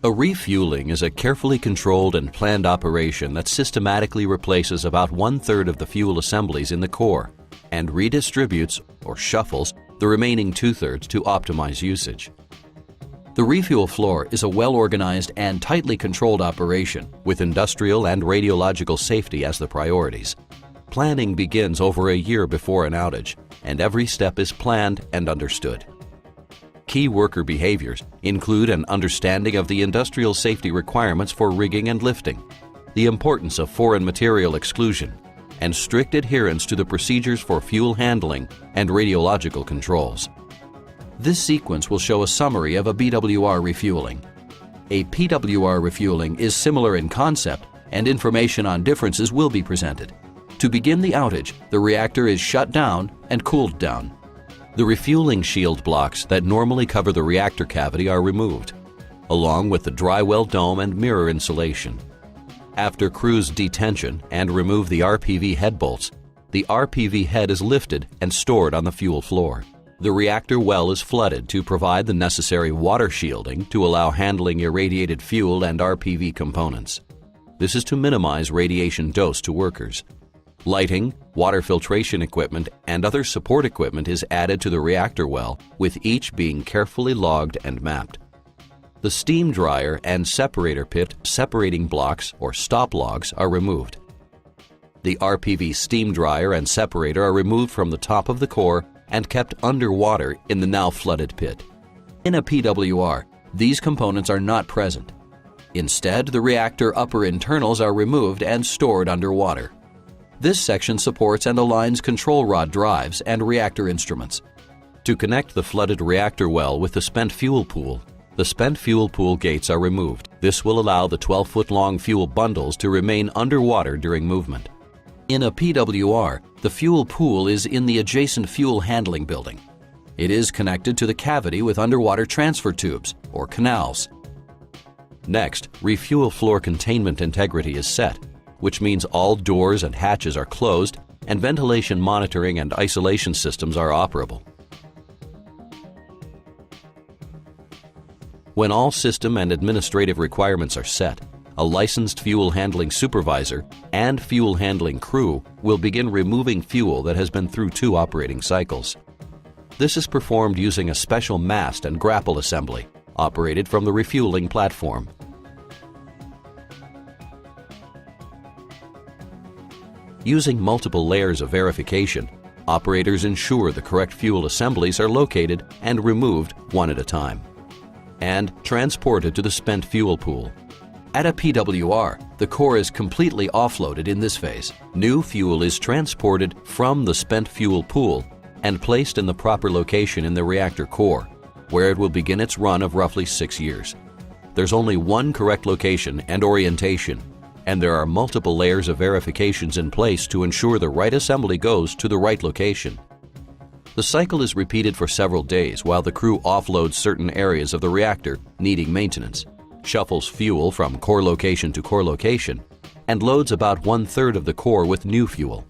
A refueling is a carefully controlled and planned operation that systematically replaces about 1/3 of the fuel assemblies in the core and redistributes, or shuffles, the remaining 2/3 to optimize usage. The refuel floor is a well-organized and tightly controlled operation with industrial and radiological safety as the priorities. Planning begins over a year before an outage, and every step is planned and understood. Key worker behaviors include an understanding of the industrial safety requirements for rigging and lifting, the importance of foreign material exclusion, and strict adherence to the procedures for fuel handling and radiological controls. This sequence will show a summary of a BWR refueling. A PWR refueling is similar in concept, and information on differences will be presented. To begin the outage, the reactor is shut down and cooled down. The refueling shield blocks that normally cover the reactor cavity are removed, along with the dry well dome and mirror insulation. After crews detention and remove the RPV head bolts, the RPV head is lifted and stored on the fuel floor. The reactor well is flooded to provide the necessary water shielding to allow handling irradiated fuel and RPV components. This is to minimize radiation dose to workers. Lighting, water filtration equipment, and other support equipment is added to the reactor well, with each being carefully logged and mapped. The steam dryer and separator pit separating blocks, or stop logs, are removed. The RPV steam dryer and separator are removed from the top of the core and kept underwater in the now flooded pit. In a PWR, these components are not present. Instead, the reactor upper internals are removed and stored underwater. This section supports and aligns control rod drives and reactor instruments. To connect the flooded reactor well with the spent fuel pool, the spent fuel pool gates are removed. This will allow the 12-foot-long fuel bundles to remain underwater during movement. In a PWR, the fuel pool is in the adjacent fuel handling building. It is connected to the cavity with underwater transfer tubes, or canals. Next, refuel floor containment integrity is set, which means all doors and hatches are closed and ventilation monitoring and isolation systems are operable. When all system and administrative requirements are set, a licensed fuel handling supervisor and fuel handling crew will begin removing fuel that has been through 2 operating cycles. This is performed using a special mast and grapple assembly, operated from the refueling platform. Using multiple layers of verification, operators ensure the correct fuel assemblies are located and removed one at a time, and transported to the spent fuel pool. At a PWR, the core is completely offloaded in this phase. New fuel is transported from the spent fuel pool and placed in the proper location in the reactor core, where it will begin its run of roughly 6 years. There's only one correct location and orientation, and there are multiple layers of verifications in place to ensure the right assembly goes to the right location. The cycle is repeated for several days while the crew offloads certain areas of the reactor needing maintenance, shuffles fuel from core location to core location, and loads about 1/3 of the core with new fuel.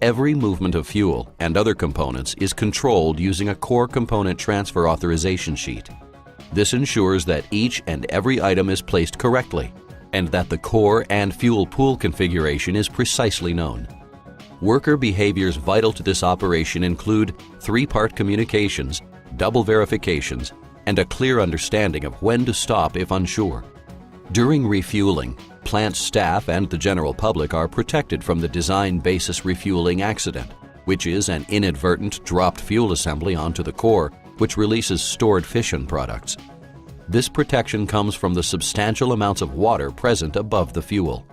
Every movement of fuel and other components is controlled using a core component transfer authorization sheet. This ensures that each and every item is placed correctly and that the core and fuel pool configuration is precisely known. Worker behaviors vital to this operation include 3-part communications, double verifications, and a clear understanding of when to stop if unsure. During refueling, plant staff and the general public are protected from the design basis refueling accident, which is an inadvertent dropped fuel assembly onto the core, which releases stored fission products. This protection comes from the substantial amounts of water present above the fuel,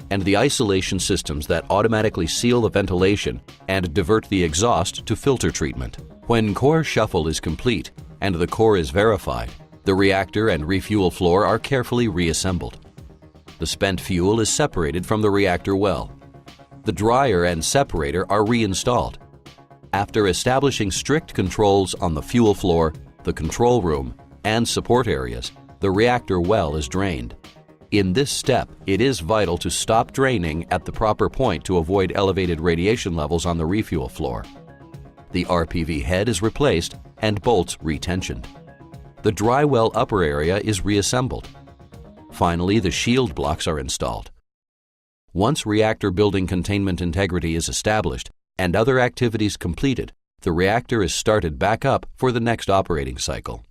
and the isolation systems that automatically seal the ventilation and divert the exhaust to filter treatment. When core shuffle is complete and the core is verified, the reactor and refuel floor are carefully reassembled. The spent fuel is separated from the reactor well. The dryer and separator are reinstalled. After establishing strict controls on the fuel floor, the control room, and support areas, the reactor well is drained. In this step, it is vital to stop draining at the proper point to avoid elevated radiation levels on the refuel floor. The RPV head is replaced and bolts retensioned. The dry well upper area is reassembled. Finally, the shield blocks are installed. Once reactor building containment integrity is established and other activities completed, the reactor is started back up for the next operating cycle.